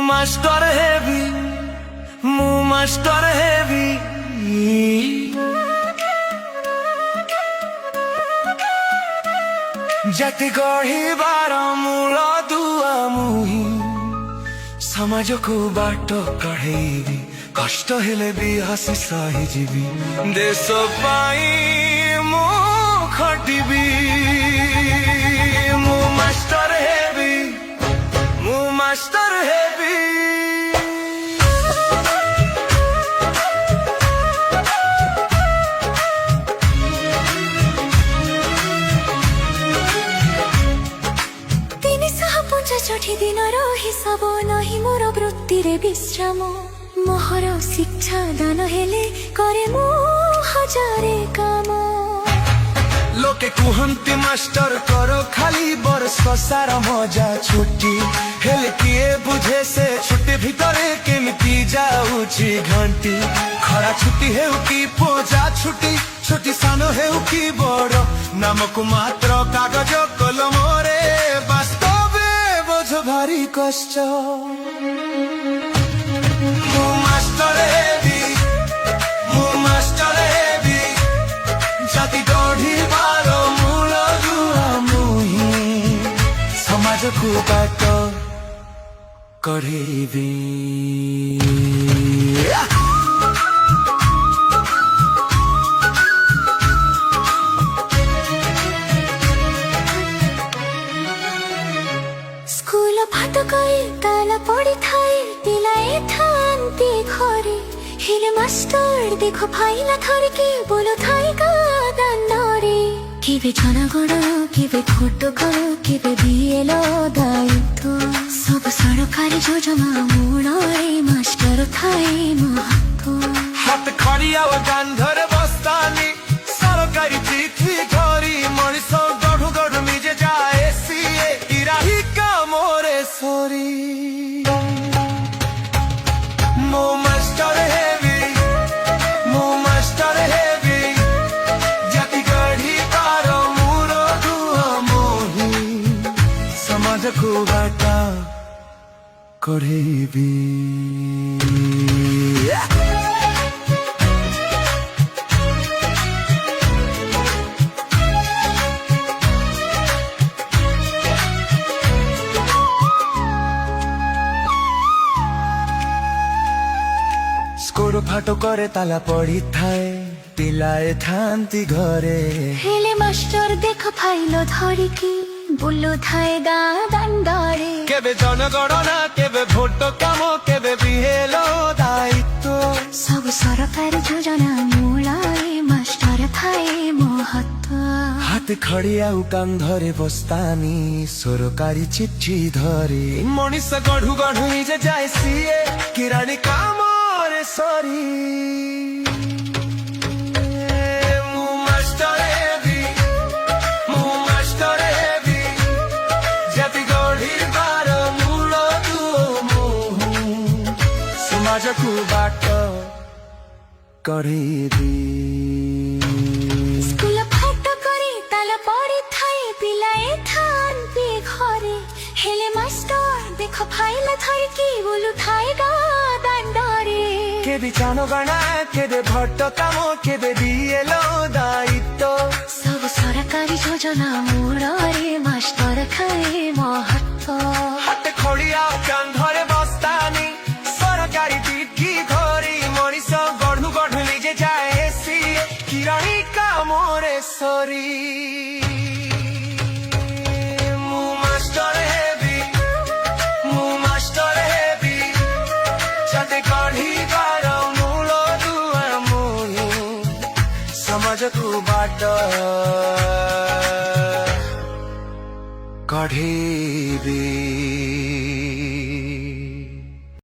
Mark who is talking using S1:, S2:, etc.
S1: Master heavy মু master heavy ଜାତି ଗଢ଼ିବାର ମୂଳ ଦୁଆ ମୁହିଁ ସମାଜକୁ ବାଟ କଢ଼େଇବି କଷ୍ଟ ହେଲେ ବି ହସି ସହିଯିବି ଦେଶ ପାଇଁ ମୁଁ ଖଟିବି ମୁଁ ମାଷ୍ଟର ହେବି ମୁଁ ମାଷ୍ଟର ହେବି
S2: ଚଠି ଦିନର ହିସାବ ନାହିଁ ମୋର ବୃତ୍ତିରେ ବିଶ୍ରାମ ମୋହର ଶିକ୍ଷା ଦାନ ହେଲେ କରେ ମୁଁ ହଜାରେ କାମ
S1: ଲୋକେ କୁହନ୍ତି ମାଷ୍ଟର କର ଖାଲି ବର୍ଷ ସାରା ମଜା ଛୁଟି ହେଲେ କିଏ ବୁଝେ ସେ ଛୁଟି ଭିତରେ କେମିତି ଯାଉଛି ଘଣ୍ଟି ଖରା ଛୁଟି ହେଉ କି ପୂଜା ଛୁଟି ଛୁଟି ସାନ ହେଉ କି ବଡ଼ ନାମକୁ ମାତ୍ର କାଗଜ କଲମରେ ভারী কষ্ট মু মাস্টার হেবি মু মাস্টার হেবি জাতি গঢ়িবার মূল দুয়া মুহি সমাজକୁ ବାଟ କଢ଼େଇବି
S2: তালা পড়ি থাই পিলায়ে থান্তি ঘরে হেলে মাস্টার দেখো ফাইলা ধরকে বলো থাই গাদান্নরে কেবে জনগণ কেবে ভোট করো কেবে বিএলও দায়িত্ব সব সরকারি যোজনা মূଳରେ মাস্টার থাই মহত্ব
S1: হাত খড়ি ଆଉ গান্ধরে বস্তানি সরকারি চিঠি ধরি মଣିଷ গঢ়ু গঢ়ু নিজে যায় সিଏ ইরাহি কামরে সরি মু মাস্টার হেবি মু মাস্টার হেবি জাতি গঢ়িবার মূଳ ଦୁଆ ମୁହିଁ ସମାଜକୁ ବାଟ କଢ଼େଇବି ସ୍କୁଲ ଫାଟକରେ ତାଲା ପଡ଼ିଥାଏ ପିଲାଏ ଥାନ୍ତି ଘରେ
S2: ହେଲେ ମାଷ୍ଟର ଦେଖ ଫାଇଲ ଧରିକି ବୁଲୁଥାଏ ଗାଁ ଦାଣ୍ଡରେ
S1: କେବେ ଜନଗଣନା କେବେ ଭୋଟ କାମ କେବେ ବିହେଲ ଦାୟିତ୍ୱ
S2: ସବୁ ସରକାରୀ ଯୋଜନା ମୂଳରେ ମାଷ୍ଟର ଥାଏ ମହତ୍ଵ
S1: ହାତ ଖଡି ଆଉ କାନ୍ଧରେ ବସ୍ତାନି ସରକାରୀ ଚିଠି ଧରି ମଣିଷ ଗଢୁ ଗଢୁ ନିଜେ ଯାଏ ସିଏ କିରାଣୀ କାମରେ ସରି ମୁଁ ମାଷ୍ଟର ହେବି ମୁଁ ମାଷ୍ଟର ହେବି ଜାତି ଗଢ଼ିବାର ମୂଳ ଦୁଆ ମୁହିଁ ସମାଜକୁ ବାଟ କଢ଼େଇବି
S2: ସ୍କୁଲ ଫାଟକରେ ତାଲା ପଡ଼ିଥାଏ ପିଲାଏ ଥାନ୍ତି ଘରେ ହେଲେ ମାଷ୍ଟର ଦେଖ ଫାଇଲା ଧରିକି ବୁଲୁଥାଏ ଗାଁ ଦାଣ୍ଡରେ
S1: କେବେ ଜନଗଣନା କେବେ ଭୋଟ କାମ କେବେ ବିଏଲ ଦାୟିତ୍ୱ
S2: ସବୁ ସରକାରୀ ଯୋଜନା ମୂଳରେ ମାଷ୍ଟର ଥାଏ ମହତ୍ଵ
S1: ହାତ ଖଡି ଆଉ କାନ୍ଧରେ ବସ୍ତାନି ସରକାରୀ ଚିଠି ଧରି ମଣିଷ ଗଢୁ ଗଢୁ ନିଜେ ଯାଏ ସିଏ କିରାଣୀ କାମରେ ସରି ମୁଁ ମାଷ୍ଟର ହେବି ମୁଁ ମାଷ୍ଟର ହେବି ଜାତି ଗଢ଼ିବାର ମୂଳ ଦୁଆ ମୁହିଁ ସମାଜକୁ ବାଟ କଢ଼େଇବି।